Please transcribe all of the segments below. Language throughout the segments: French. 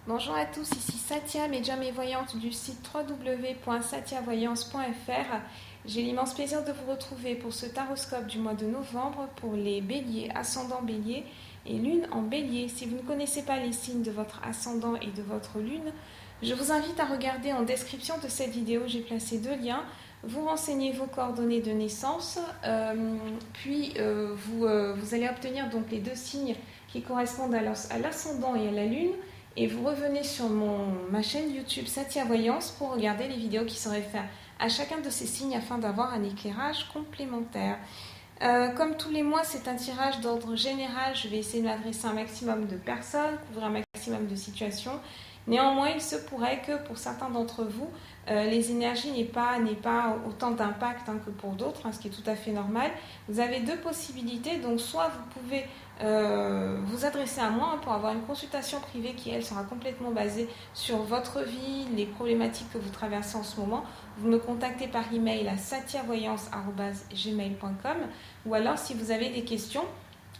Bonjour à tous, ici Satia, médium et voyante du site www.satiavoyance.fr. J'ai l'immense plaisir de vous retrouver pour ce taroscope du mois de novembre pour les béliers, ascendant bélier et lune en bélier. Si vous ne connaissez pas les signes de votre ascendant et de votre lune, je vous invite à regarder en description de cette vidéo, j'ai placé deux liens. Vous renseignez vos coordonnées de naissance, vous allez obtenir donc les deux signes qui correspondent à l'ascendant et à la lune. Et vous revenez sur ma chaîne YouTube Satia Voyance pour regarder les vidéos qui se réfèrent à chacun de ces signes afin d'avoir un éclairage complémentaire. Comme tous les mois, c'est un tirage d'ordre général. Je vais essayer de m'adresser à un maximum de personnes, couvrir un maximum de situations. Néanmoins, il se pourrait que pour certains d'entre vous, les énergies n'aient pas autant d'impact que pour d'autres, ce qui est tout à fait normal. Vous avez deux possibilités. Donc, soit vous pouvez vous adresser à moi pour avoir une consultation privée qui, elle, sera complètement basée sur votre vie, les problématiques que vous traversez en ce moment. Vous me contactez par email à satiavoyance@gmail.com ou alors, si vous avez des questions,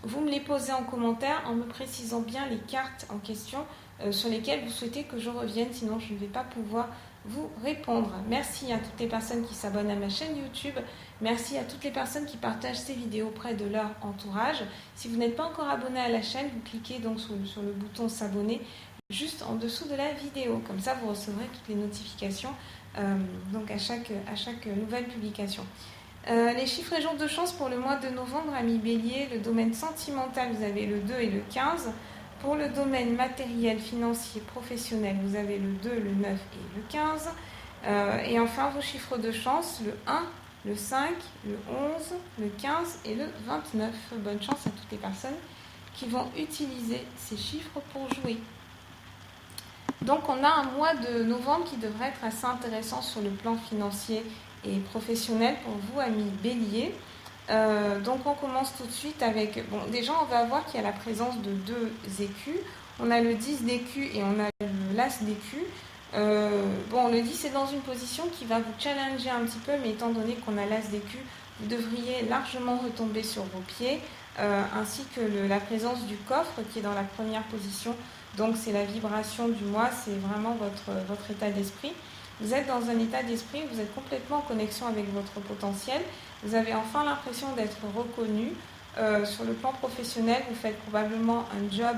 vous me les posez en commentaire en me précisant bien les cartes en question sur lesquelles vous souhaitez que je revienne, sinon je ne vais pas pouvoir vous répondre. Merci à toutes les personnes qui s'abonnent à ma chaîne YouTube. Merci à toutes les personnes qui partagent ces vidéos auprès de leur entourage. Si vous n'êtes pas encore abonné à la chaîne, vous cliquez donc sur le bouton s'abonner juste en dessous de la vidéo. Comme ça, vous recevrez toutes les notifications donc à chaque nouvelle publication. Les chiffres et jours de chance pour le mois de novembre, amis bélier, le domaine sentimental, vous avez le 2 et le 15. Pour le domaine matériel, financier, professionnel, vous avez le 2, le 9 et le 15. Et enfin, vos chiffres de chance, le 1, le 5, le 11, le 15 et le 29. Bonne chance à toutes les personnes qui vont utiliser ces chiffres pour jouer. Donc, on a un mois de novembre qui devrait être assez intéressant sur le plan financier et professionnel pour vous, amis bélier. Donc on commence tout de suite avec, déjà on va voir qu'il y a la présence de deux écus. On a le 10 d'écus et on a l'as d'écus. Le 10 est dans une position qui va vous challenger un petit peu, mais étant donné qu'on a l'as d'écus, vous devriez largement retomber sur vos pieds, ainsi que la présence du coffre qui est dans la première position. Donc c'est la vibration du mois, c'est vraiment votre état d'esprit. Vous êtes dans un état d'esprit où vous êtes complètement en connexion avec votre potentiel. Vous avez enfin l'impression d'être reconnu. Sur le plan professionnel, vous faites probablement un job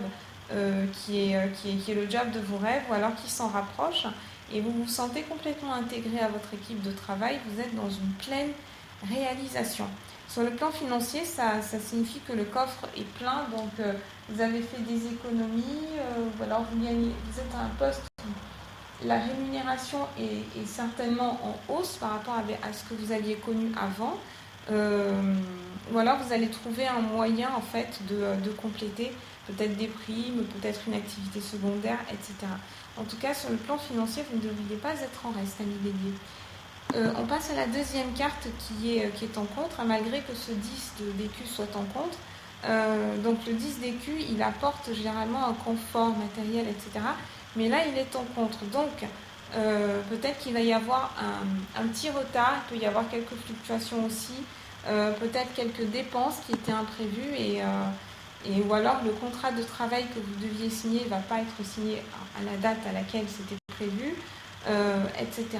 qui est le job de vos rêves ou alors qui s'en rapproche et vous vous sentez complètement intégré à votre équipe de travail. Vous êtes dans une pleine réalisation. Sur le plan financier, ça signifie que le coffre est plein, donc vous avez fait des économies ou alors vous êtes à un poste où la rémunération est certainement en hausse par rapport à ce que vous aviez connu avant. Ou alors vous allez trouver un moyen en fait de compléter peut-être des primes, peut-être une activité secondaire, etc. En tout cas, sur le plan financier, vous ne devriez pas être en reste, amis bélier. On passe à la deuxième carte qui est en contre, malgré que ce 10 d'écus soit en contre. Donc le 10 d'écus, il apporte généralement un confort matériel, etc. Mais là, il est en contre. Donc, peut-être qu'il va y avoir un petit retard, il peut y avoir quelques fluctuations aussi, peut-être quelques dépenses qui étaient imprévues ou alors le contrat de travail que vous deviez signer ne va pas être signé à la date à laquelle c'était prévu, etc.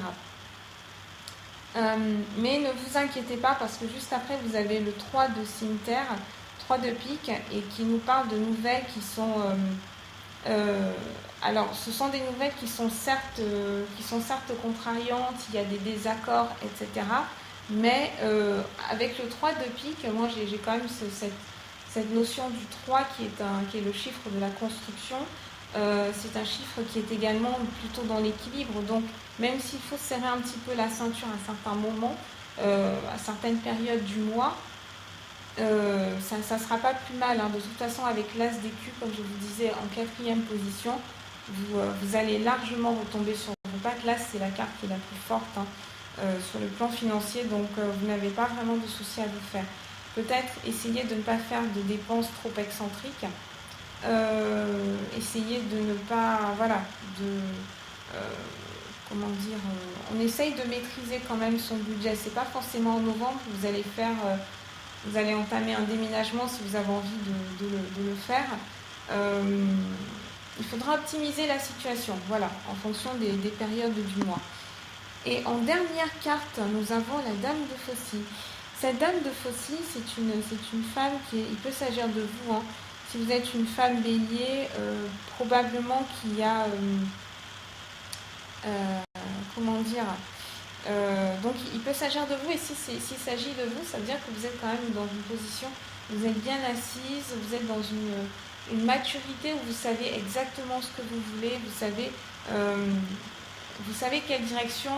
Mais ne vous inquiétez pas parce que juste après vous avez le 3 de cimetière, 3 de pique et qui nous parle de nouvelles qui sont... alors ce sont des nouvelles qui sont certes contrariantes, il y a des désaccords, etc. Mais avec le 3 de pique, moi j'ai quand même cette notion du 3 qui est le chiffre de la construction. C'est un chiffre qui est également plutôt dans l'équilibre, donc même s'il faut serrer un petit peu la ceinture à certains moments, à certaines périodes du mois, ça ne sera pas plus mal. De toute façon, avec l'as d'écus, comme je vous disais, en quatrième position, vous allez largement retomber sur vos pattes. L'as, c'est la carte qui est la plus forte sur le plan financier, donc vous n'avez pas vraiment de soucis à vous faire. Peut-être essayer de ne pas faire de dépenses trop excentriques. Essayer de ne pas, on essaye de maîtriser quand même son budget. C'est pas forcément en novembre, vous allez entamer un déménagement si vous avez envie de le faire. Il faut faudra optimiser la situation, voilà, en fonction des périodes du mois. Et en dernière carte, nous avons la Dame de Faucille. Cette Dame de Faucille, c'est une femme il peut s'agir de vous, hein. Si vous êtes une femme bélier, probablement qu'il y a, comment dire, donc il peut s'agir de vous, et s'il s'agit de vous, ça veut dire que vous êtes quand même dans une position, vous êtes bien assise, vous êtes dans une maturité où vous savez exactement ce que vous voulez, vous savez quelle direction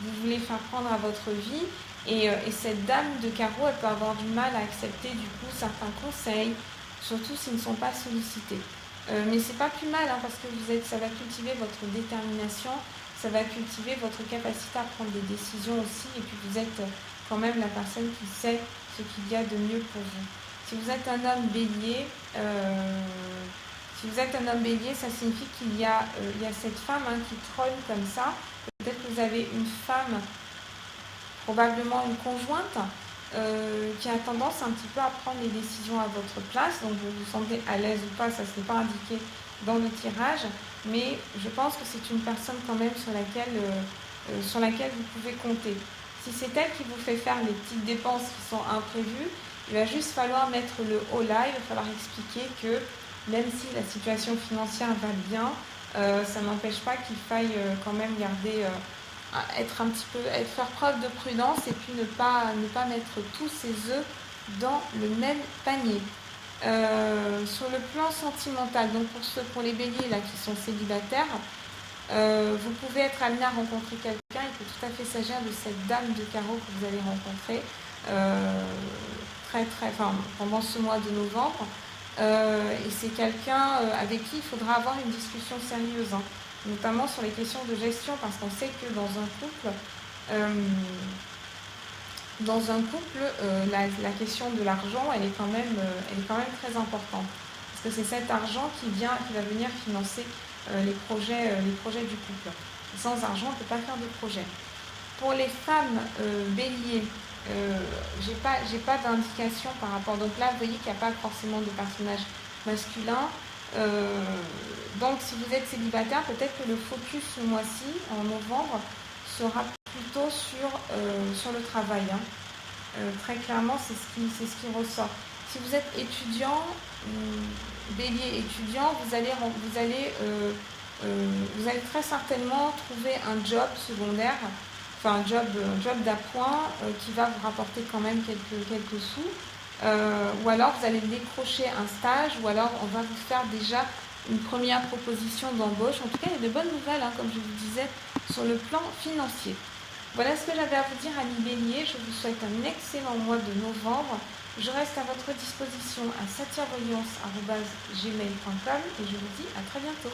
vous voulez faire prendre à votre vie, et cette dame de carreau, elle peut avoir du mal à accepter du coup certains conseils, surtout s'ils ne sont pas sollicités. Mais c'est pas plus mal, hein, parce que ça va cultiver votre détermination, ça va cultiver votre capacité à prendre des décisions aussi, et puis vous êtes quand même la personne qui sait ce qu'il y a de mieux pour vous. Si vous êtes un homme bélier, ça signifie qu'il y a cette femme, hein, qui trône comme ça. Peut-être que vous avez une femme, probablement une conjointe, qui a tendance un petit peu à prendre les décisions à votre place. Donc vous vous sentez à l'aise ou pas, ça ne s'est pas indiqué dans le tirage, mais je pense que c'est une personne quand même sur laquelle vous pouvez compter. Si c'est elle qui vous fait faire les petites dépenses qui sont imprévues, il va juste falloir mettre le haut là, il va falloir expliquer que même si la situation financière va bien, ça n'empêche pas qu'il faille quand même garder, faire preuve de prudence, et puis ne pas mettre tous ses œufs dans le même panier. Sur le plan sentimental, donc pour les béliers là qui sont célibataires, vous pouvez être amené à rencontrer quelqu'un. Il peut tout à fait s'agir de cette dame de carreau que vous allez rencontrer pendant ce mois de novembre. Et c'est quelqu'un avec qui il faudra avoir une discussion sérieuse, hein, notamment sur les questions de gestion, parce qu'on sait que dans un couple, la question de l'argent, elle est quand même très importante, parce que c'est cet argent qui va venir financer les projets du couple. Sans argent, on ne peut pas faire de projet. Pour les femmes béliers, j'ai pas d'indication par rapport. Donc là, vous voyez qu'il n'y a pas forcément de personnage masculin. Donc si vous êtes célibataire, peut-être que le focus ce mois-ci, en novembre, sera plutôt sur le travail, hein. Très clairement, c'est ce qui ressort. Si vous êtes étudiant, bélier étudiant, vous allez très certainement trouver un job secondaire, enfin un job d'appoint qui va vous rapporter quand même quelques sous, ou alors vous allez décrocher un stage, ou alors on va vous faire déjà une première proposition d'embauche. En tout cas, il y a de bonnes nouvelles, hein, comme je vous disais, sur le plan financier. Voilà ce que j'avais à vous dire, amis béliers. Je vous souhaite un excellent mois de novembre. Je reste à votre disposition à satirvoyance@gmail.com, et je vous dis à très bientôt.